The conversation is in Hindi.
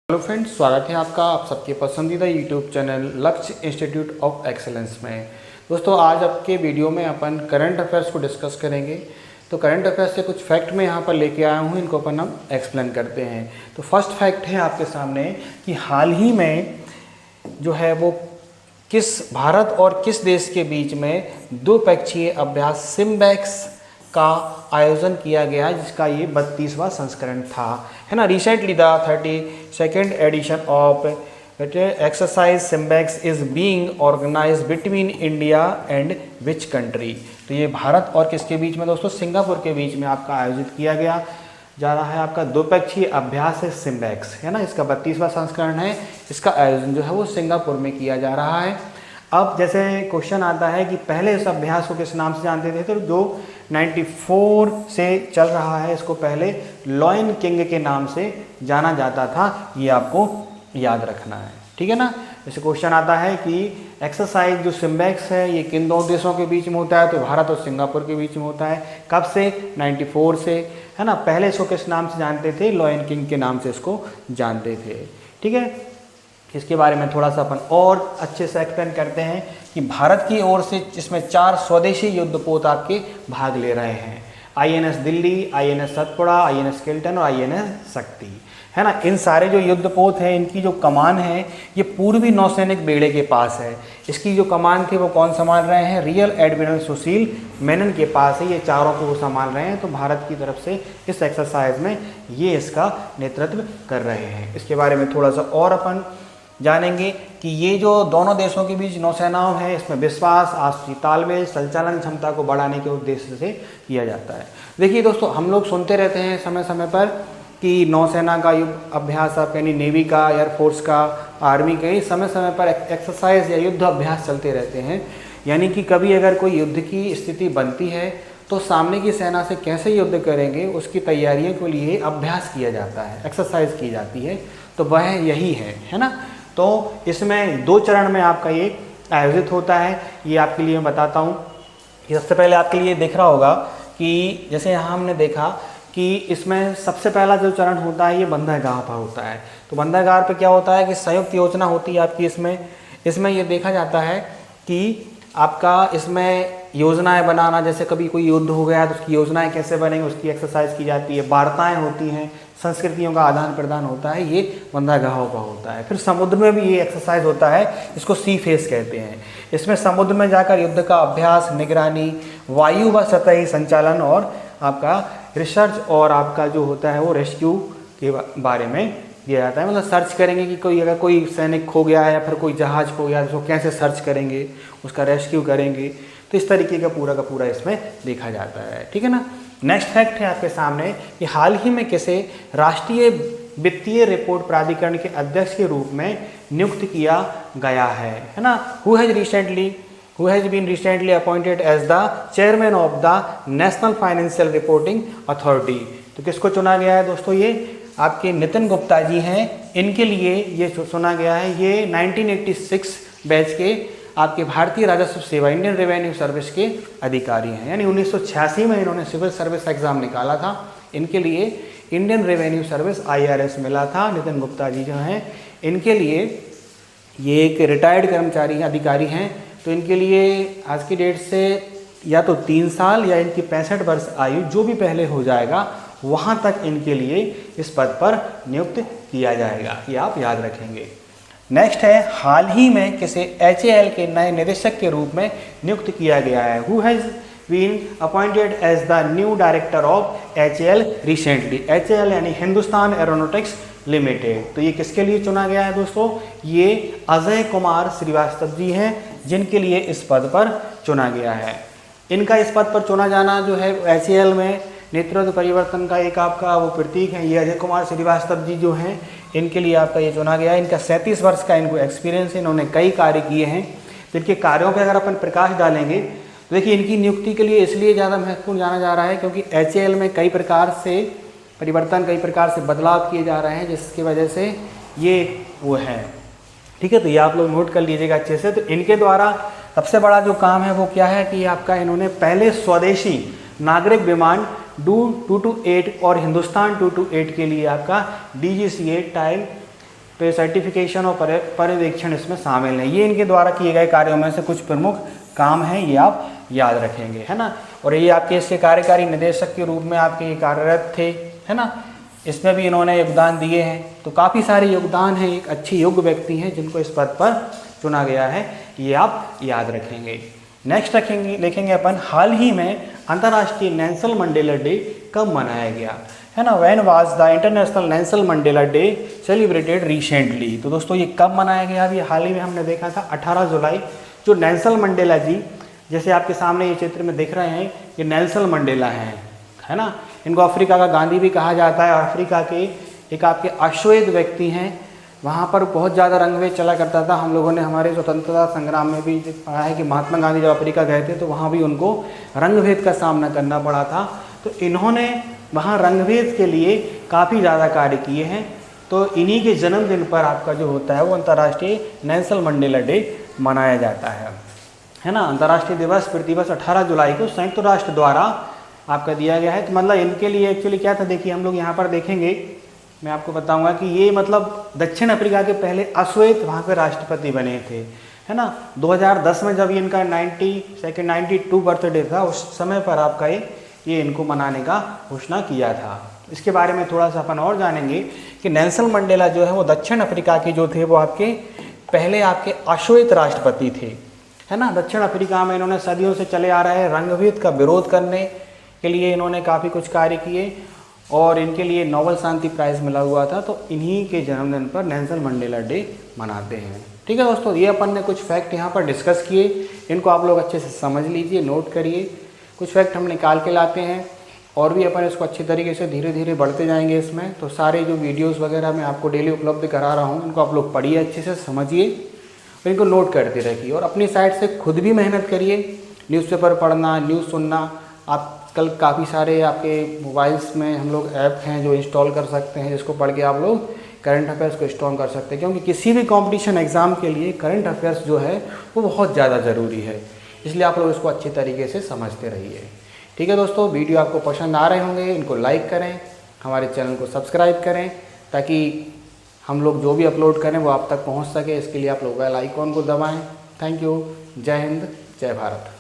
हेलो फ्रेंड्स, स्वागत है आपका आप सबके पसंदीदा यूट्यूब चैनल लक्ष्य इंस्टीट्यूट ऑफ एक्सेलेंस में। दोस्तों, आज आपके वीडियो में अपन करंट अफेयर्स को डिस्कस करेंगे। तो करंट अफेयर्स से कुछ फैक्ट मैं यहाँ पर लेके आया हूँ, इनको अपन हम एक्सप्लेन करते हैं। तो फर्स्ट फैक्ट है आपके सामने कि हाल ही में जो है वो किस भारत और किस देश के बीच में द्विपक्षीय अभ्यास सिम्बैक्स का आयोजन किया गया, जिसका ये 32वां संस्करण था, है ना। Recently the 32nd edition of exercise SIMBEX is being organised between India and which country. तो ये भारत और किसके बीच में दोस्तों? सिंगापुर के बीच में आपका आयोजित किया गया जा रहा है। आपका द्विपक्षीय अभ्यास है सिम्बैक्स, है ना। इसका 32वां संस्करण है। इसका आयोजन जो है वो सिंगापुर में किया जा रहा है। अब जैसे क्वेश्चन आता है कि पहले इस अभ्यास को किस नाम से जानते थे, तो जो 94 से चल रहा है, इसको पहले लॉयन किंग के नाम से जाना जाता था। ये आपको याद रखना है, ठीक है ना। जैसे क्वेश्चन आता है कि एक्सरसाइज जो सिम्बैक्स है ये किन दो देशों के बीच में होता है, तो भारत और सिंगापुर के बीच में होता है। कब से? 94 से, है ना। पहले इसको किस नाम से जानते थे? लॉयन किंग के नाम से इसको जानते थे, ठीक है। इसके बारे में थोड़ा सा अपन और अच्छे से एक्सप्लेन करते हैं कि भारत की ओर से इसमें 4 स्वदेशी युद्धपोत आपके भाग ले रहे हैं। INS Delhi, INS Satpura, INS Kiltan और INS शक्ति, है ना। इन सारे जो युद्धपोत हैं, इनकी जो कमान है ये पूर्वी नौसैनिक बेड़े के पास है। इसकी जो कमान थी वो कौन संभाल रहे हैं? रियल एडमिरल सुशील मेनन के पास है। ये चारों को वो संभाल रहे हैं। तो भारत की तरफ से इस एक्सरसाइज में ये इसका नेतृत्व कर रहे हैं। इसके बारे में थोड़ा सा और अपन जानेंगे कि ये जो दोनों देशों के बीच नौसेनाओं है, इसमें विश्वास, आपसी तालमेल, संचालन क्षमता को बढ़ाने के उद्देश्य से किया जाता है। देखिए दोस्तों, हम लोग सुनते रहते हैं समय समय पर कि नौसेना का युद्ध अभ्यास, आप यानी नेवी का, एयरफोर्स का, आर्मी के समय समय पर एक्सरसाइज या युद्ध अभ्यास चलते रहते हैं। यानी कि कभी अगर कोई युद्ध की स्थिति बनती है तो सामने की सेना से कैसे युद्ध करेंगे उसकी तैयारियों के लिए अभ्यास किया जाता है, एक्सरसाइज की जाती है। तो वह यही है ना। तो इसमें 2 चरण में आपका ये आयोजित होता है। ये आपके लिए मैं बताता हूँ। सबसे पहले आपके लिए देख रहा होगा कि जैसे यहाँ हमने देखा कि इसमें सबसे पहला जो चरण होता है ये बंदरगाह पर होता है। तो बंदरगाह पर क्या होता है कि संयुक्त योजना होती है आपकी। इसमें ये देखा जाता है कि आपका इसमें योजनाएं बनाना, जैसे कभी कोई युद्ध हो गया तो उसकी योजनाएं कैसे बनेंगी उसकी एक्सरसाइज की जाती है। वार्ताएं होती हैं, संस्कृतियों का आदान प्रदान होता है, ये बंदरगाहों का होता है। फिर समुद्र में भी ये एक्सरसाइज होता है, इसको सी फेस कहते हैं। इसमें समुद्र में जाकर युद्ध का अभ्यास, निगरानी, वायु व सतही संचालन और आपका रिसर्च और आपका जो होता है वो रेस्क्यू के बारे में दिया जाता है। मतलब सर्च करेंगे कि कोई अगर कोई सैनिक खो गया है या फिर कोई जहाज खो गया है तो उसको कैसे सर्च करेंगे, उसका रेस्क्यू करेंगे। तो इस तरीके का पूरा इसमें देखा जाता है, ठीक है ना। नेक्स्ट फैक्ट है आपके सामने कि हाल ही में किसे राष्ट्रीय वित्तीय रिपोर्ट प्राधिकरण के अध्यक्ष के रूप में नियुक्त किया गया है ना। Who has been recently appointed as the chairman of the national financial reporting authority. तो किसको चुना गया है दोस्तों? ये आपके नितिन गुप्ता जी हैं। इनके लिए ये चुना गया है। ये 1986 बैच के आपके भारतीय राजस्व सेवा, इंडियन रेवेन्यू सर्विस के अधिकारी हैं। यानी 1986 में इन्होंने सिविल सर्विस एग्जाम निकाला था। इनके लिए इंडियन रेवेन्यू सर्विस IRS मिला था। नितिन गुप्ता जी जो हैं, इनके लिए ये एक रिटायर्ड कर्मचारी हैं, अधिकारी हैं। तो इनके लिए आज की डेट से या तो 3 साल या इनकी 65 वर्ष आयु जो भी पहले हो जाएगा वहाँ तक इनके लिए इस पद पर नियुक्त किया जाएगा। ये आप याद रखेंगे। नेक्स्ट है, हाल ही में किसे HAL के नए निदेशक के रूप में नियुक्त किया गया है। Who has been appointed as the new director of HAL recently. HAL यानी हिंदुस्तान एरोनॉटिक्स लिमिटेड। तो ये किसके लिए चुना गया है दोस्तों? ये अजय कुमार श्रीवास्तव जी हैं, जिनके लिए इस पद पर चुना गया है। इनका इस पद पर चुना जाना जो है HAL में नेतृत्व परिवर्तन का एक आपका वो प्रतीक है। ये अजय कुमार श्रीवास्तव जी जो हैं, इनके लिए आपका ये चुना गया है। इनका 37 वर्ष का इनको एक्सपीरियंस है। इन्होंने कई कार्य किए हैं। तो इनके कार्यों पर अगर अपन प्रकाश डालेंगे तो देखिए, इनकी नियुक्ति के लिए इसलिए ज़्यादा महत्वपूर्ण जाना जा रहा है क्योंकि HAL में कई प्रकार से परिवर्तन, कई प्रकार से बदलाव किए जा रहे हैं, जिसकी वजह से ये वो है, ठीक है। तो ये आप लोग नोट कर लीजिएगा अच्छे से। तो इनके द्वारा सबसे बड़ा जो काम है वो क्या है कि आपका इन्होंने पहले स्वदेशी नागरिक विमान डू 228 और हिंदुस्तान 228 के लिए आपका DGCA टाइप तो ये सर्टिफिकेशन और पर्यवेक्षण इसमें शामिल है। ये इनके द्वारा किए गए कार्यों में से कुछ प्रमुख काम हैं, ये आप याद रखेंगे, है ना। और ये आपके इसके कार्यकारी निदेशक के रूप में आपके ये कार्यरत थे, है ना। इसमें भी इन्होंने योगदान दिए हैं, तो काफ़ी सारे योगदान हैं। एक अच्छे योग्य व्यक्ति हैं जिनको इस पद पर चुना गया है, ये आप याद रखेंगे। नेक्स्ट लिखेंगे अपन, हाल ही में अंतर्राष्ट्रीय नेल्सन मंडेला डे कब मनाया गया, है ना। When was the international Nelson Mandela day celebrated recently. तो दोस्तों ये कब मनाया गया, अभी हाल ही में हमने देखा था 18 जुलाई। जो नेल्सन मंडेला जी, जैसे आपके सामने ये चित्र में दिख रहे हैं, ये नेल्सन मंडेला हैं, है ना। इनको अफ्रीका का गांधी भी कहा जाता है। और अफ्रीका के एक आपके अश्वेत व्यक्ति हैं, वहाँ पर बहुत ज़्यादा रंगभेद चला करता था। हम लोगों ने हमारे स्वतंत्रता संग्राम में भी पढ़ा है कि महात्मा गांधी जब अफ्रीका गए थे तो वहाँ भी उनको रंगभेद का सामना करना पड़ा था। तो इन्होंने वहाँ रंगभेद के लिए काफ़ी ज़्यादा कार्य किए हैं। तो इन्हीं के जन्मदिन पर आपका जो होता है वो अंतर्राष्ट्रीय नेल्सन मंडेला डे मनाया जाता है ना। अंतर्राष्ट्रीय दिवस प्रतिवर्ष 18 जुलाई को संयुक्त राष्ट्र द्वारा आपका दिया गया है। तो मतलब इनके लिए एक्चुअली क्या था, देखिए हम लोग यहाँ पर देखेंगे, मैं आपको बताऊंगा कि ये मतलब दक्षिण अफ्रीका के पहले अश्वेत वहाँ पे राष्ट्रपति बने थे, है ना। 2010 में जब ये इनका 92 बर्थडे था, उस समय पर आपका ये इनको मनाने का घोषणा किया था। इसके बारे में थोड़ा सा अपन और जानेंगे कि नेल्सन मंडेला जो है वो दक्षिण अफ्रीका के जो थे वो आपके पहले आपके अश्वेत राष्ट्रपति थे, है ना। दक्षिण अफ्रीका में इन्होंने सदियों से चले आ रहे रंगभेद का विरोध करने के लिए इन्होंने काफ़ी कुछ कार्य किए और इनके लिए नोबेल शांति प्राइज़ मिला हुआ था। तो इन्हीं के जन्मदिन पर नेल्सन मंडेला डे मनाते हैं। ठीक है दोस्तों, ये अपन ने कुछ फैक्ट यहाँ पर डिस्कस किए, इनको आप लोग अच्छे से समझ लीजिए, नोट करिए। कुछ फैक्ट हम निकाल के लाते हैं और भी अपन इसको अच्छी तरीके से धीरे धीरे बढ़ते जाएंगे इसमें। तो सारे जो वीडियोस वगैरह मैं आपको डेली उपलब्ध करा रहा हूँ, इनको आप लोग पढ़िए, अच्छे से समझिए और इनको नोट करते रखिए। और अपनी साइड से खुद भी मेहनत करिए, न्यूज़पेपर पढ़ना, न्यूज़ सुनना। आजकल काफ़ी सारे आपके मोबाइल्स में हम लोग ऐप हैं जो इंस्टॉल कर सकते हैं, जिसको पढ़ के आप लोग करंट अफेयर्स को स्ट्रॉन्ग कर सकते हैं। क्योंकि किसी भी कंपटीशन एग्ज़ाम के लिए करंट अफेयर्स जो है वो बहुत ज़्यादा ज़रूरी है, इसलिए आप लोग इसको अच्छी तरीके से समझते रहिए। ठीक है दोस्तों, वीडियो आपको पसंद आ रहे होंगे, इनको लाइक करें, हमारे चैनल को सब्सक्राइब करें ताकि हम लोग जो भी अपलोड करें वो आप तक पहुंच सके। इसके लिए आप लोग बेल आइकॉन को दबाएं। Thank you. जय हिंद, जय भारत।